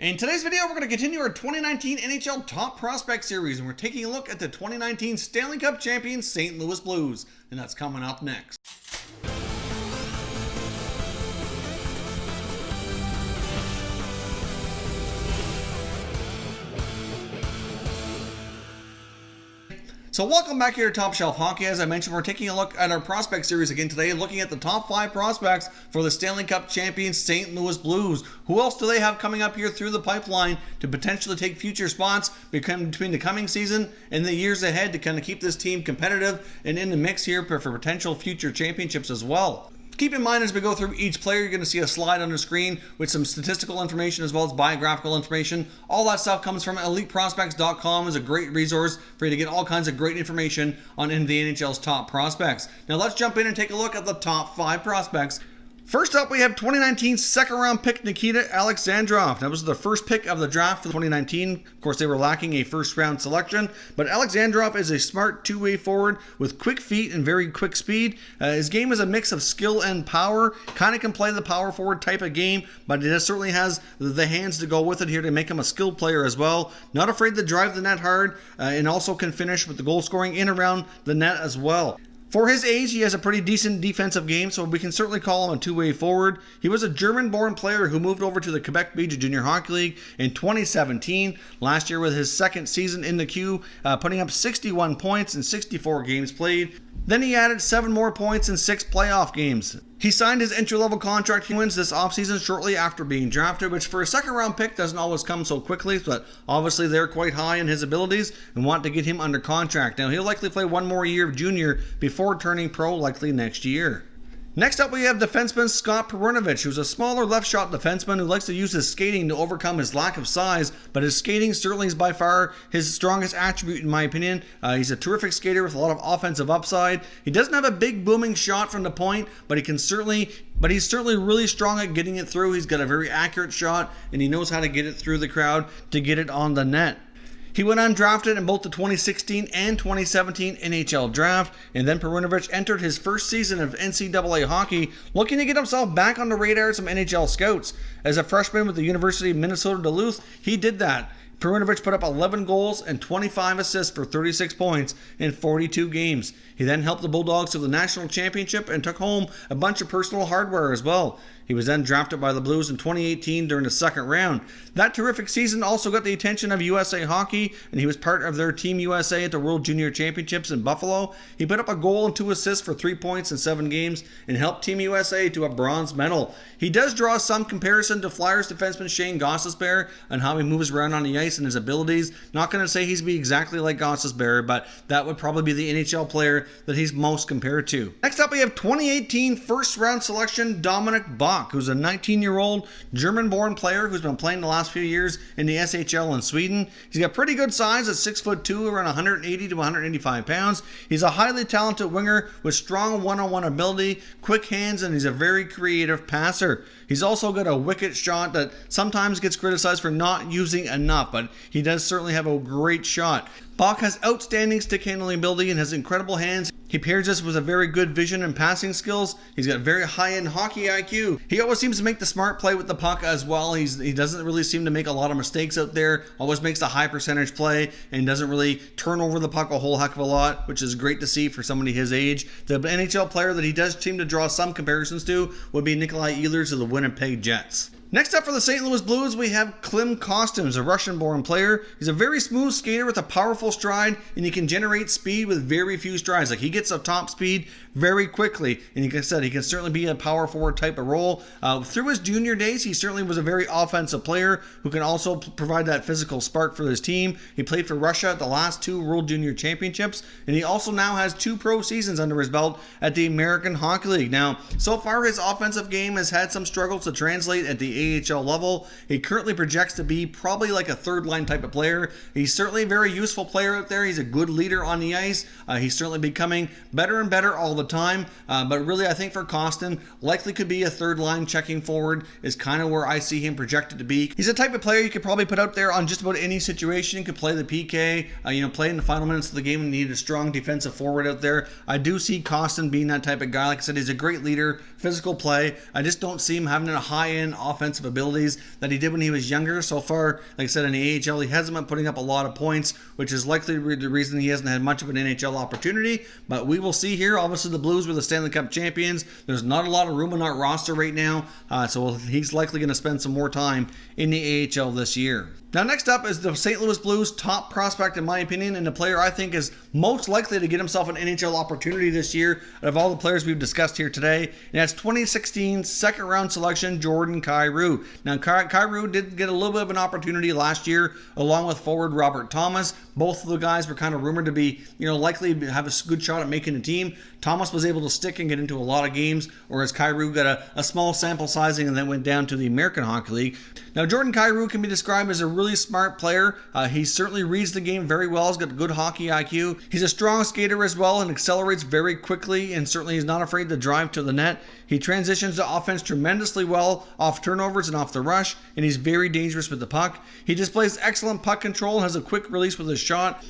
In today's video, we're going to continue our 2019 NHL Top Prospect Series, and we're taking a look at the 2019 Stanley Cup champion St. Louis Blues, and that's coming up next. So welcome back here to Top Shelf Hockey. As I mentioned, we're taking a look at our prospect series again today, looking at the top 5 prospects for the Stanley Cup champion St. Louis Blues. Who else do they have coming up here through the pipeline to potentially take future spots between the coming season and the years ahead to kind of keep this team competitive and in the mix here for potential future championships as well? Keep in mind as we go through each player, you're going to see a slide on the screen with some statistical information as well as biographical information. All that stuff comes from EliteProspects.com. Is a great resource for you to get all kinds of great information on the NHL's top prospects. Now let's jump in and take a look at the top 5 prospects. First up, we have 2019 second-round pick Nikita Alexandrov. That was the first pick of the draft for 2019. Of course, they were lacking a first-round selection, but Alexandrov is a smart two-way forward with quick feet and very quick speed. His game is a mix of skill and power. Kind of can play the power forward type of game, but it certainly has the hands to go with it here to make him a skilled player as well. Not afraid to drive the net hard, and also can finish with the goal scoring in around the net as well. For his age, he has a pretty decent defensive game, so we can certainly call him a two-way forward. He was a German-born player who moved over to the Quebec Major Junior Hockey League in 2017. Last year with his second season in the queue, putting up 61 points in 64 games played. Then he added 7 more points in 6 playoff games. He signed his entry-level contract he wins this offseason shortly after being drafted, which for a second-round pick doesn't always come so quickly, but obviously they're quite high in his abilities and want to get him under contract. Now, he'll likely play 1 more year of junior before turning pro likely next year. Next up, we have defenseman Scott PERUNOVICH, who's a smaller left-shot defenseman who likes to use his skating to overcome his lack of size, but his skating certainly is by far his strongest attribute in my opinion. He's a terrific skater with a lot of offensive upside. He doesn't have a big booming shot from the point, but he's certainly really strong at getting it through. He's got a very accurate shot, and he knows how to get it through the crowd to get it on the net. He went undrafted in both the 2016 and 2017 NHL Draft, and then PERUNOVICH entered his first season of NCAA hockey, looking to get himself back on the radar of some NHL scouts. As a freshman with the University of Minnesota Duluth, he did that. PERUNOVICH put up 11 goals and 25 assists for 36 points in 42 games. He then helped the Bulldogs to the national championship and took home a bunch of personal hardware as well. He was then drafted by the Blues in 2018 during the second round. That terrific season also got the attention of USA Hockey, and he was part of their Team USA at the World Junior Championships in Buffalo. He put up a goal and 2 assists for 3 points in 7 games and helped Team USA to a bronze medal. He does draw some comparison to Flyers defenseman Shane Gostisbehere and how he moves around on the ice and his abilities. Not going to say he's be exactly like Gostisbehere, but that would probably be the NHL player that he's most compared to. Next up, we have 2018 first-round selection Dominik Bokk, who's a 19-year-old German-born player who's been playing the last few years in the SHL in Sweden. He's got pretty good size at 6'2", around 180 to 185 pounds. He's a highly talented winger with strong one-on-one ability, quick hands, and he's a very creative passer. He's also got a wicked shot that sometimes gets criticized for not using enough, but he does certainly have a great shot. Bokk has outstanding stick handling ability and has incredible hands. He pairs this with a very good vision and passing skills. He's got very high-end hockey IQ. He always seems to make the smart play with the puck as well. He doesn't really seem to make a lot of mistakes out there. Always makes a high percentage play and doesn't really turn over the puck a whole heck of a lot, which is great to see for somebody his age. The NHL player that he does seem to draw some comparisons to would be Nikolai Ehlers of the Winnipeg Jets. Next up for the St. Louis Blues, we have Kostin, who's a Russian-born player. He's a very smooth skater with a powerful stride, and he can generate speed with very few strides. Like, he gets up top speed very quickly, and like I said, he can certainly be a power forward type of role. Through his junior days, he certainly was a very offensive player who can also provide that physical spark for his team. He played for Russia at the last 2 World Junior Championships, and he also now has 2 pro seasons under his belt at the American Hockey League. Now, so far his offensive game has had some struggles to translate at the AHL level. He currently projects to be probably like a third-line type of player. He's certainly a very useful player out there. He's a good leader on the ice. He's certainly becoming better and better all the time, but really I think for Kostin, likely could be a third-line checking forward is kind of where I see him projected to be. He's a type of player you could probably put out there on just about any situation. He could play the PK, play in the final minutes of the game and need a strong defensive forward out there. I do see Kostin being that type of guy. Like I said, he's a great leader, physical play. I just don't see him having a high-end offensive offensive abilities that he did when he was younger. So far, like I said, in the AHL, he hasn't been putting up a lot of points, which is likely the reason he hasn't had much of an NHL opportunity. But we will see here. Obviously, the Blues were the Stanley Cup champions. There's not a lot of room on our roster right now, so he's likely going to spend some more time in the AHL this year. Now, next up is the St. Louis Blues top prospect, in my opinion, and the player I think is most likely to get himself an NHL opportunity this year out of all the players we've discussed here today. And that's 2016 second round selection Jordan Kyrou. Now, Kyrou did get a little bit of an opportunity last year along with forward Robert Thomas. Both of the guys were kind of rumored to be, likely have a good shot at making the team. Thomas was able to stick and get into a lot of games, whereas Kyrou got a small sample sizing and then went down to the American Hockey League. Now, Jordan Kyrou can be described as a really smart player. He certainly reads the game very well. He's got good hockey IQ. He's a strong skater as well and accelerates very quickly, and certainly is not afraid to drive to the net. He transitions to offense tremendously well off turnovers and off the rush, and he's very dangerous with the puck. He displays excellent puck control and has a quick release with his shot.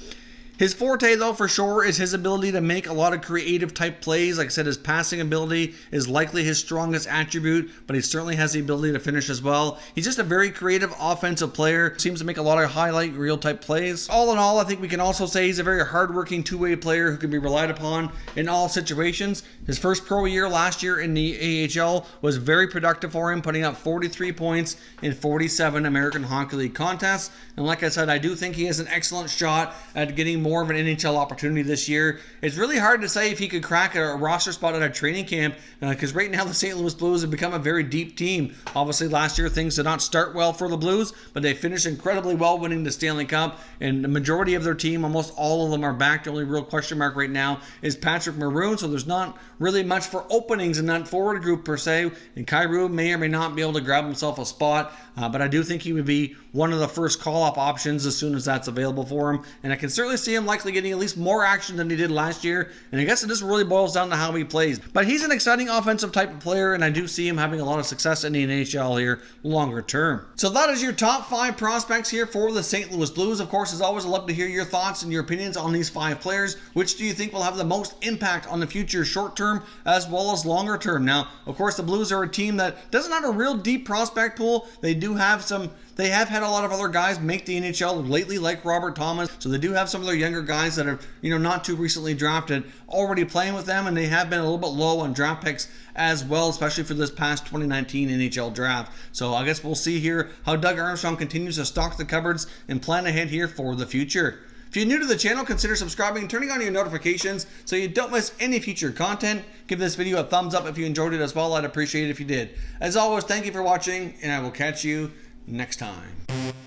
His forte, though, for sure, is his ability to make a lot of creative type plays. Like I said, his passing ability is likely his strongest attribute, but he certainly has the ability to finish as well. He's just a very creative offensive player. Seems to make a lot of highlight reel type plays. All in all, I think we can also say he's a very hardworking two-way player who can be relied upon in all situations. His first pro year last year in the AHL was very productive for him, putting up 43 points in 47 American Hockey League contests. And like I said, I do think he has an excellent shot at getting more of an NHL opportunity this year. It's really hard to say if he could crack a roster spot at a training camp because right now the St. Louis Blues have become a very deep team. Obviously last year things did not start well for the Blues, but they finished incredibly well winning the Stanley Cup, and the majority of their team, almost all of them, are back. The only real question mark right now is Patrick Maroon, so there's not really much for openings in that forward group per se, and Kyrou may or may not be able to grab himself a spot, but I do think he would be one of the first call-up options as soon as that's available for him, and I can certainly see him likely getting at least more action than he did last year, and I guess it just really boils down to how he plays. But he's an exciting offensive type of player, and I do see him having a lot of success in the NHL here longer term. So that is your top 5 prospects here for the St. Louis Blues. Of course, as always, I'd love to hear your thoughts and your opinions on these 5 players. Which do you think will have the most impact on the future short term as well as longer term? Now, of course, the Blues are a team that doesn't have a real deep prospect pool. They have had a lot of other guys make the NHL lately, like Robert Thomas. So they do have some of their younger guys that are, not too recently drafted already playing with them, and they have been a little bit low on draft picks as well, especially for this past 2019 NHL draft. So I guess we'll see here how Doug Armstrong continues to stock the cupboards and plan ahead here for the future. If you're new to the channel, consider subscribing and turning on your notifications so you don't miss any future content. Give this video a thumbs up if you enjoyed it as well. I'd appreciate it if you did. As always, thank you for watching, and I will catch you next time.